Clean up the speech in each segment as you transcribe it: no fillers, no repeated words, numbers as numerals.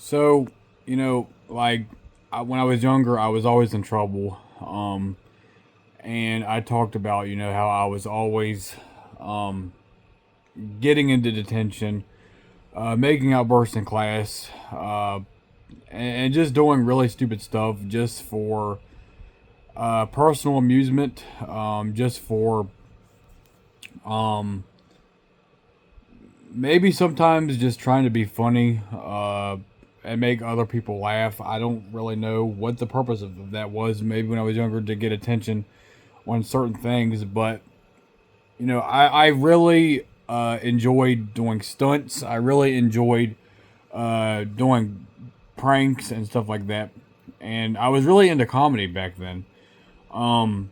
So, like when I was younger, I was always in trouble. And I talked about, how I was always um, getting into detention, making outbursts in class, and just doing really stupid stuff just for personal amusement, just for um, maybe sometimes just trying to be funny and make other people laugh. I don't really know what the purpose of that was. Maybe when I was younger to get attention on certain things, but I really enjoyed doing stunts. I really enjoyed doing pranks and stuff like that. And I was really into comedy back then. Um,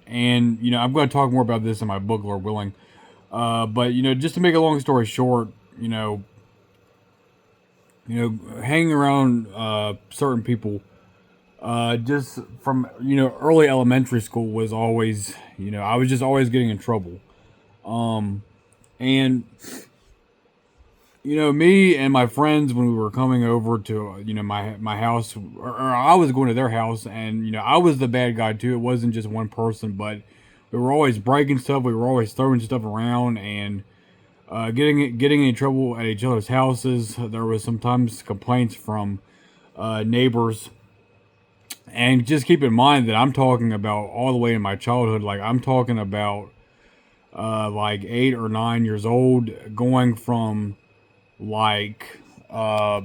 and I'm going to talk more about this in my book, Lord willing. But just to make a long story short, hanging around certain people, just from early elementary school was always I was just always getting in trouble. Um, and me and my friends when we were coming over to my house, or I was going to their house, and I was the bad guy too. It wasn't just one person, but we were always breaking stuff. We were always throwing stuff around and getting in trouble at each other's houses. There was sometimes complaints from neighbors. And just keep in mind that I'm talking about all the way in my childhood. Like I'm talking about like 8 or 9 years old, going from like uh,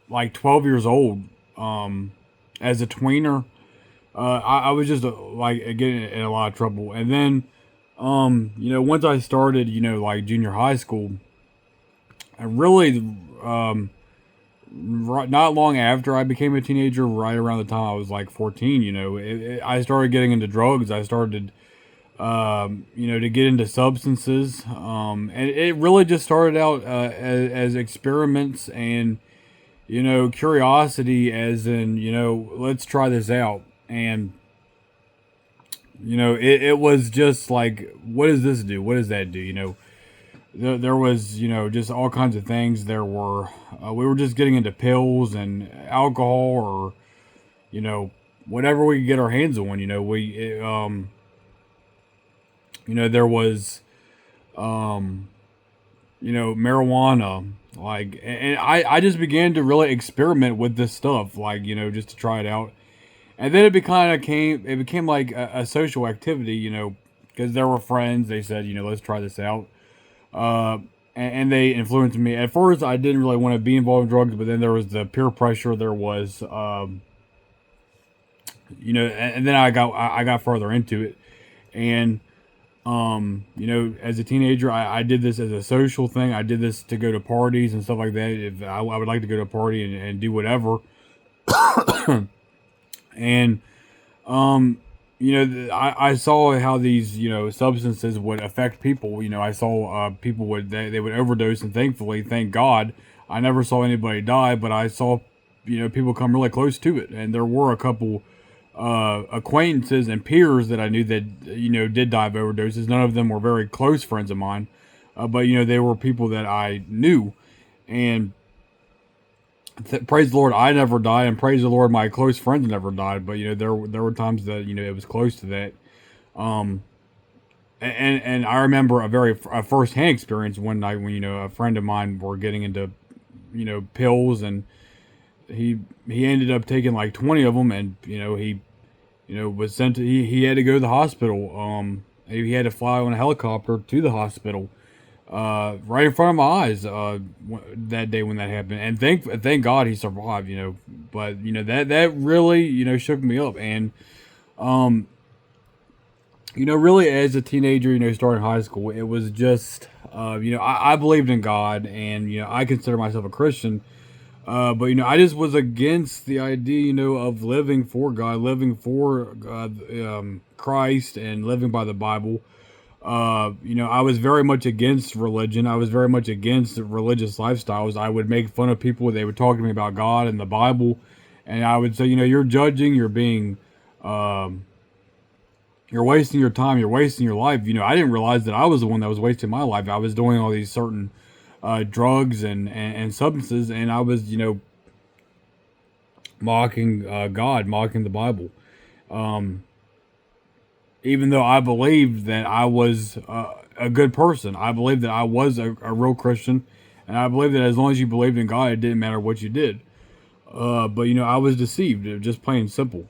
like 12 years old as a tweener. I was just like getting in a lot of trouble, and then once I started like junior high school, I really not long after I became a teenager, right around the time I was like 14, I started getting into drugs. I started, to get into substances. And it really just started out as experiments and, curiosity, as in, let's try this out. And, it was just like, what does this do? What does that do? There was just all kinds of things. There were we were just getting into pills and alcohol, or you know whatever we could get our hands on. There was um marijuana, like, and I just began to really experiment with this stuff, like, just to try it out. And then it became like a social activity, because there were friends. They said, let's try this out. uh, and they influenced me. At first, I didn't really want to be involved in drugs, but then there was the peer pressure. There was, and then I got further into it, and as a teenager, I did this as a social thing. I did this to go to parties and stuff like that. If I would like to go to a party and do whatever, and I saw how these substances would affect people. I saw people they would overdose, and thankfully, thank God, I never saw anybody die. But I saw people come really close to it, and there were a couple acquaintances and peers that I knew that did die of overdoses. None of them were very close friends of mine, but they were people that I knew, and praise the Lord, I never died, and praise the Lord, my close friends never died. But there were times that it was close to that. Um, and I remember a first hand experience one night when a friend of mine were getting into pills, and he ended up taking like 20 of them, and he was sent to he had to go to the hospital. He had to fly on a helicopter to the hospital right in front of my eyes that day when that happened, and thank God he survived. But that really shook me up, and um, really as a teenager, starting high school, it was just I believed in God, and I consider myself a Christian. But I just was against the idea, of living for God, living for Christ, and living by the Bible. I was very much against religion. I was very much against religious lifestyles. I would make fun of people. They would talk to me about God and the Bible, and I would say, you're judging, um, you're wasting your time, you're wasting your life. I didn't realize that I was the one that was wasting my life. I was doing all these certain drugs and substances, and I was, mocking God, mocking the Bible. Even though I believed that I was a good person, I believed that I was a real Christian, and I believed that as long as you believed in God, it didn't matter what you did. But I was deceived, just plain and simple.